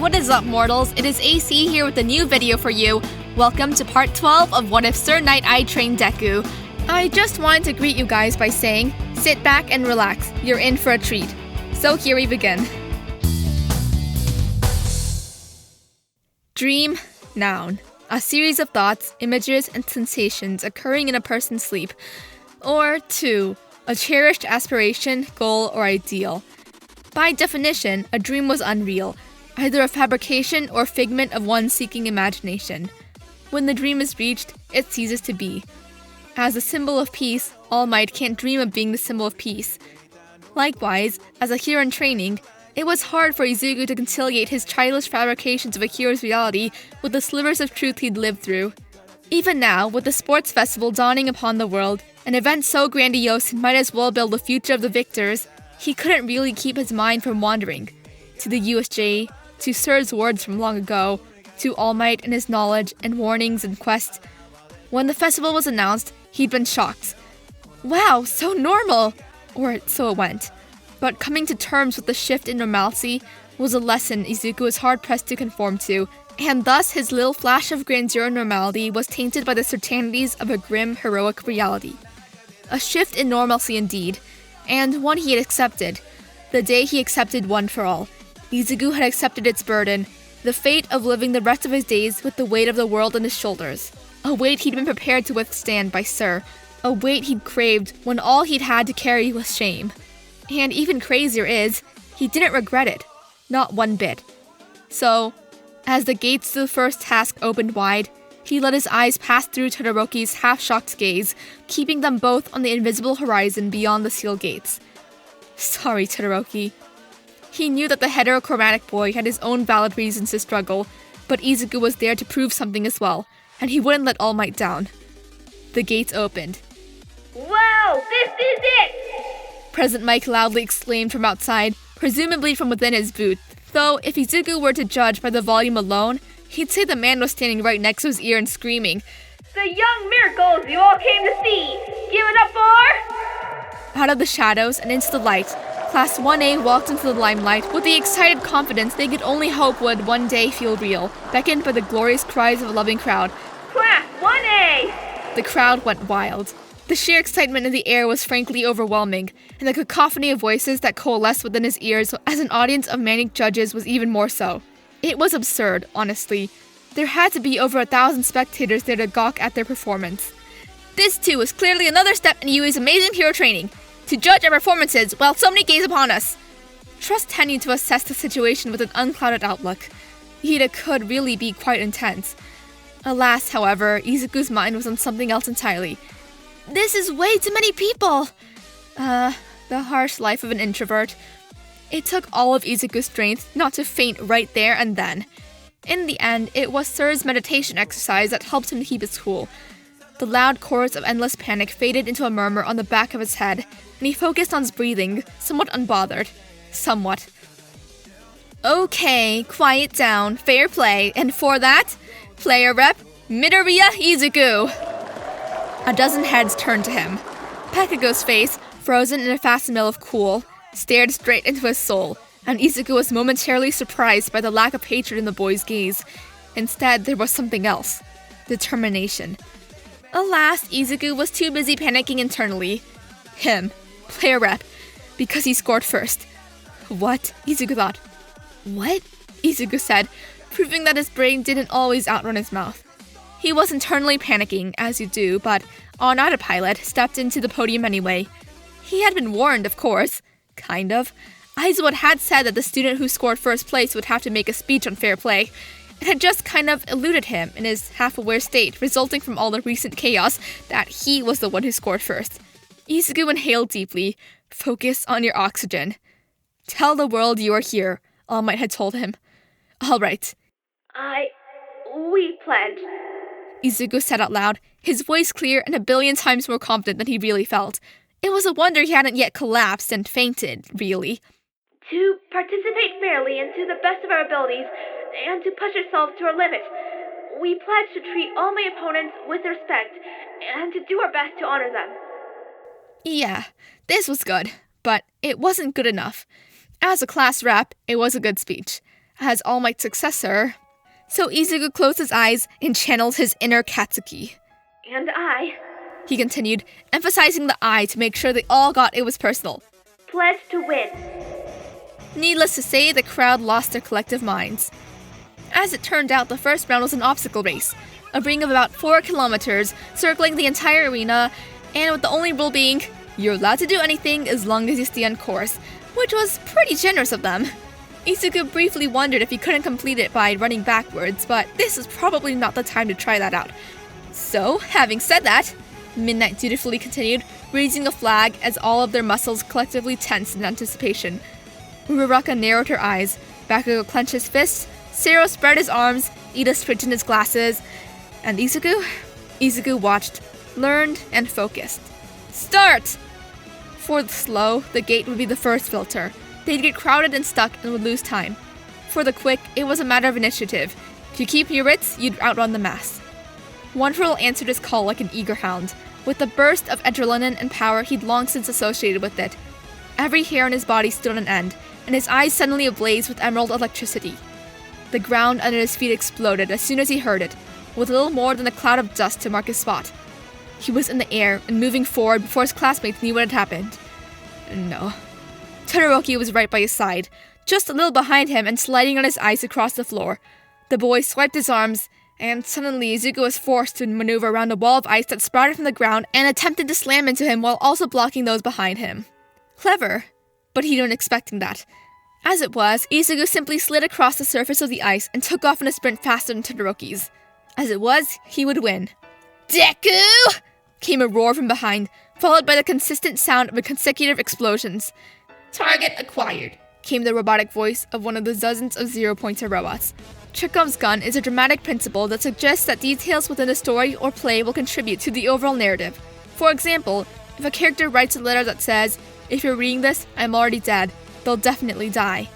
what is up, mortals? It is AC here with a new video for you. Welcome to part 12 of What If Sir Nighteye Trained Deku. I just wanted to greet you guys by saying, sit back and relax, you're in for a treat. So here we begin. Dream, noun. A series of thoughts, images, and sensations occurring in a person's sleep. Or 2. A cherished aspiration, goal, or ideal. By definition, a dream was unreal, either a fabrication or figment of one's seeking imagination. When the dream is reached, it ceases to be. As a symbol of peace, All Might can't dream of being the symbol of peace. Likewise, as a hero in training, it was hard for Izuku to conciliate his childish fabrications of a hero's reality with the slivers of truth he'd lived through. Even now, with the sports festival dawning upon the world, an event so grandiose it might as well build the future of the victors, he couldn't really keep his mind from wandering. To the USJ, to Sir's words from long ago, to All Might and his knowledge and warnings and quests. When the festival was announced, he'd been shocked. Wow, so normal! Or so it went. But coming to terms with the shift in normalcy was a lesson Izuku was hard-pressed to conform to, and thus his little flash of grandeur and normality was tainted by the certainties of a grim, heroic reality. A shift in normalcy indeed, and one he had accepted. The day he accepted one for all. Izuku had accepted its burden, the fate of living the rest of his days with the weight of the world on his shoulders. A weight he'd been prepared to withstand by Sir. A weight he'd craved when all he'd had to carry was shame. And even crazier is, he didn't regret it. Not one bit. So, as the gates to the first task opened wide, he let his eyes pass through Todoroki's half-shocked gaze, keeping them both on the invisible horizon beyond the sealed gates. Sorry, Todoroki. He knew that the heterochromatic boy had his own valid reasons to struggle, but Izuku was there to prove something as well, and he wouldn't let All Might down. The gates opened. Wow, this is it! President Mike loudly exclaimed from outside, presumably from within his booth, though if Izuku were to judge by the volume alone, he'd say the man was standing right next to his ear and screaming, "The young miracles you all came to see! Give it up for..." Out of the shadows and into the light, Class 1A walked into the limelight with the excited confidence they could only hope would one day feel real, beckoned by the glorious cries of a loving crowd. Class 1A! The crowd went wild. The sheer excitement in the air was frankly overwhelming, and the cacophony of voices that coalesced within his ears as an audience of manic judges was even more so. It was absurd, honestly. There had to be over 1,000 spectators there to gawk at their performance. This, too, was clearly another step in Yui's amazing hero training, to judge our performances while so many gaze upon us. Trust Tenny to assess the situation with an unclouded outlook. It could really be quite intense. Alas, however, Izuku's mind was on something else entirely. This is way too many people! The harsh life of an introvert. It took all of Izuku's strength not to faint right there and then. In the end, it was Sir's meditation exercise that helped him to keep his cool. The loud chorus of endless panic faded into a murmur on the back of his head, and he focused on his breathing, somewhat unbothered. Somewhat. Okay, quiet down, fair play, and for that, player rep, Midoriya Izuku! A dozen heads turned to him. Pekago's face, frozen in a facsimile of cool, stared straight into his soul, and Izuku was momentarily surprised by the lack of hatred in the boy's gaze. Instead, there was something else. Determination. Alas, Izuku was too busy panicking internally. Him. Player rep. Because he scored first. What? Izuku thought. What? Izuku said, proving that his brain didn't always outrun his mouth. He was internally panicking, as you do, but on autopilot, stepped into the podium anyway. He had been warned, of course. Kind of. Aizawa had said that the student who scored first place would have to make a speech on fair play. It had just kind of eluded him in his half-aware state, resulting from all the recent chaos that he was the one who scored first. Izuku inhaled deeply. Focus on your oxygen. Tell the world you are here, All Might had told him. All right. We pledge. Izuku said out loud, his voice clear and 1,000,000,000 times more confident than he really felt. It was a wonder he hadn't yet collapsed and fainted, really. To participate fairly and to the best of our abilities, and to push ourselves to our limit. We pledge to treat all my opponents with respect, and to do our best to honor them. Yeah, this was good, but it wasn't good enough. As a class rep, it was a good speech. as All Might's successor. So Izuku closed his eyes and channeled his inner Katsuki. And I, he continued, emphasizing the I to make sure they all got it was personal. pledge to win. Needless to say, the crowd lost their collective minds. As it turned out, the first round was an obstacle race, a ring of about 4 kilometers, circling the entire arena, and with the only rule being, you're allowed to do anything as long as you stay on course, which was pretty generous of them. Izuku briefly wondered if he couldn't complete it by running backwards, but this is probably not the time to try that out. So, having said that, Midnight dutifully continued, raising a flag as all of their muscles collectively tensed in anticipation. Uraraka narrowed her eyes, Bakugo clenched his fists, Sero spread his arms, Ida straightened his glasses, and Izuku watched, learned, and focused. Start! For the slow, the gate would be the first filter. They'd get crowded and stuck and would lose time. For the quick, it was a matter of initiative. If you keep your wits, you'd outrun the mass. Wonderful answered his call like an eager hound, with a burst of adrenaline and power he'd long since associated with it. Every hair on his body stood on end, and his eyes suddenly ablaze with emerald electricity. The ground under his feet exploded as soon as he heard it, with little more than a cloud of dust to mark his spot. He was in the air and moving forward before his classmates knew what had happened. No. Todoroki was right by his side, just a little behind him and sliding on his ice across the floor. The boy swiped his arms, and suddenly Izuku was forced to maneuver around a wall of ice that sprouted from the ground and attempted to slam into him while also blocking those behind him. Clever, but he wasn't expecting that. As it was, Izuku simply slid across the surface of the ice and took off in a sprint faster than Todoroki's. As it was, he would win. Deku! Came a roar from behind, followed by the consistent sound of consecutive explosions. Target acquired, came the robotic voice of one of the dozens of zero-pointer robots. Chekhov's gun is a dramatic principle that suggests that details within a story or play will contribute to the overall narrative. For example, if a character writes a letter that says, "If you're reading this, I'm already dead," they'll definitely die.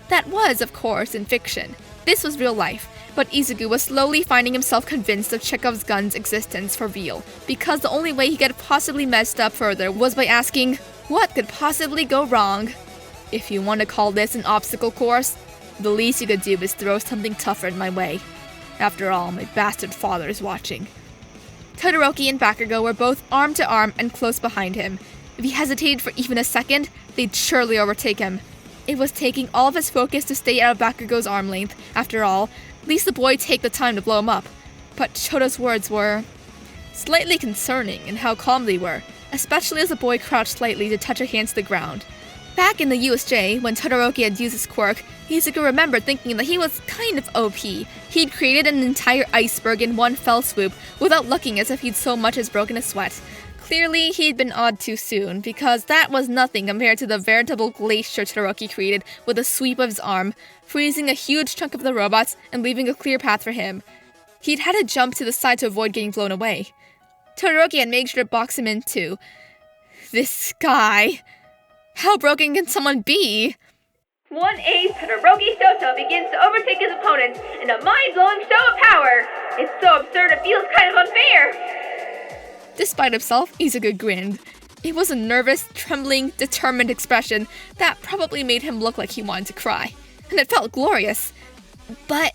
That was, of course, in fiction. This was real life, but Izuku was slowly finding himself convinced of Chekhov's gun's existence for real, because the only way he could have possibly messed up further was by asking, what could possibly go wrong? If you want to call this an obstacle course, the least you could do is throw something tougher in my way. After all, my bastard father is watching. Todoroki and Bakugo were both arm to arm and close behind him. If he hesitated for even a second, they'd surely overtake him. It was taking all of his focus to stay out of Bakugo's arm length. After all, at least the boy take the time to blow him up. But Chodo's words were slightly concerning in how calm they were, especially as the boy crouched slightly to touch a hand to the ground. Back in the USJ, when Todoroki had used his quirk, Izuku remembered thinking that he was kind of OP. He'd created an entire iceberg in one fell swoop without looking as if he'd so much as broken a sweat. Clearly, he'd been awed too soon, because that was nothing compared to the veritable glacier Todoroki created with a sweep of his arm, freezing a huge chunk of the robots and leaving a clear path for him. He'd had to jump to the side to avoid getting blown away. Todoroki had made sure to box him in too. This guy... how broken can someone be? 1A Todoroki Soto begins to overtake his opponents in a mind-blowing show of power. It's so absurd it feels kind of unfair. Despite himself, Izuku grinned. It was a nervous, trembling, determined expression that probably made him look like he wanted to cry. And it felt glorious. But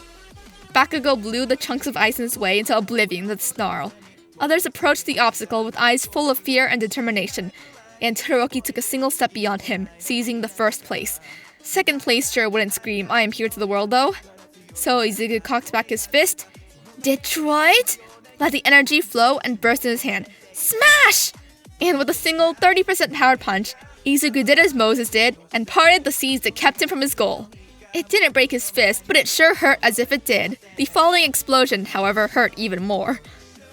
Bakugo blew the chunks of ice in his way into oblivion with a snarl. Others approached the obstacle with eyes full of fear and determination, and Todoroki took a single step beyond him, seizing the first place. Second place sure wouldn't scream, "I am here" to the world, though. So Izuku cocked back his fist. Detroit! Let the energy flow and burst in his hand. Smash! And with a single 30% powered punch, Izuku did as Moses did and parted the seas that kept him from his goal. It didn't break his fist, but it sure hurt as if it did. The following explosion, however, hurt even more.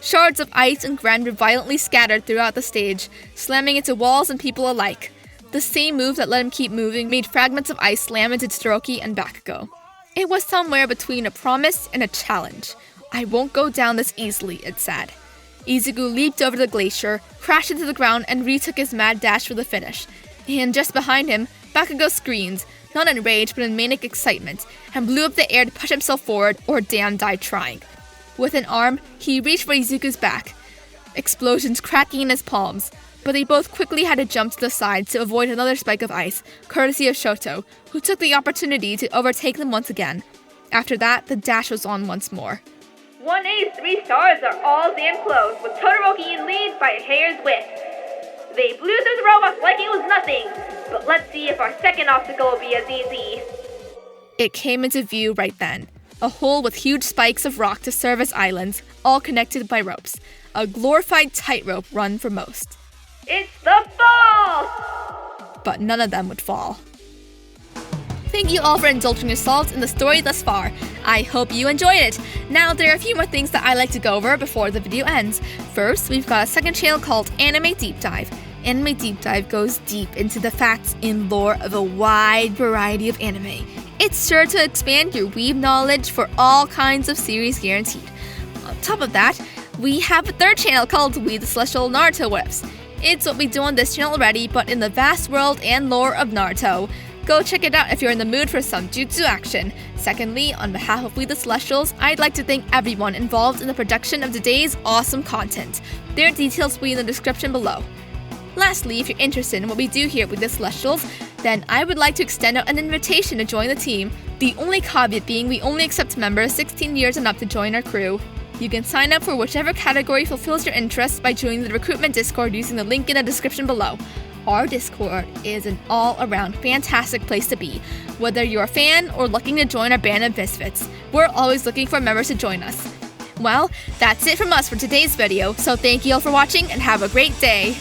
Shards of ice and granite violently scattered throughout the stage, slamming into walls and people alike. The same move that let him keep moving made fragments of ice slam into Todoroki and Bakugo. It was somewhere between a promise and a challenge. I won't go down this easily, it said. Izuku leaped over the glacier, crashed into the ground, and retook his mad dash for the finish. And just behind him, Bakugo screamed, not in rage but in manic excitement, and blew up the air to push himself forward or damn die trying. With an arm, he reached for Izuku's back, explosions cracking in his palms. but they both quickly had to jump to the side to avoid another spike of ice, courtesy of Shoto, who took the opportunity to overtake them once again. After that, the dash was on once more. 1A's 3 stars are all damn close, with Todoroki in lead by a hair's width. They blew through the robots like it was nothing, but let's see if our second obstacle will be as easy. It came into view right then. A hole with huge spikes of rock to serve as islands, all connected by ropes. A glorified tightrope run for most. It's the fall! But none of them would fall. Thank you all for indulging yourselves in the story thus far. I hope you enjoyed it. Now, there are a few more things that I like to go over before the video ends. First, we've got a second channel called Anime Deep Dive. Anime Deep Dive goes deep into the facts and lore of a wide variety of anime. It's sure to expand your weeb knowledge for all kinds of series guaranteed. On top of that, we have a third channel called We the Celestial Naruto Whips. It's what we do on this channel already, but in the vast world and lore of Naruto. Go check it out if you're in the mood for some jutsu action. Secondly, on behalf of We the Celestials, I'd like to thank everyone involved in the production of today's awesome content. Their details will be in the description below. Lastly, if you're interested in what we do here with the Celestials, then I would like to extend out an invitation to join the team, the only caveat being we only accept members 16 years and up to join our crew. You can sign up for whichever category fulfills your interest by joining the recruitment Discord using the link in the description below. Our Discord is an all-around fantastic place to be. Whether you're a fan or looking to join our band of misfits, we're always looking for members to join us. Well, that's it from us for today's video, so thank you all for watching and have a great day!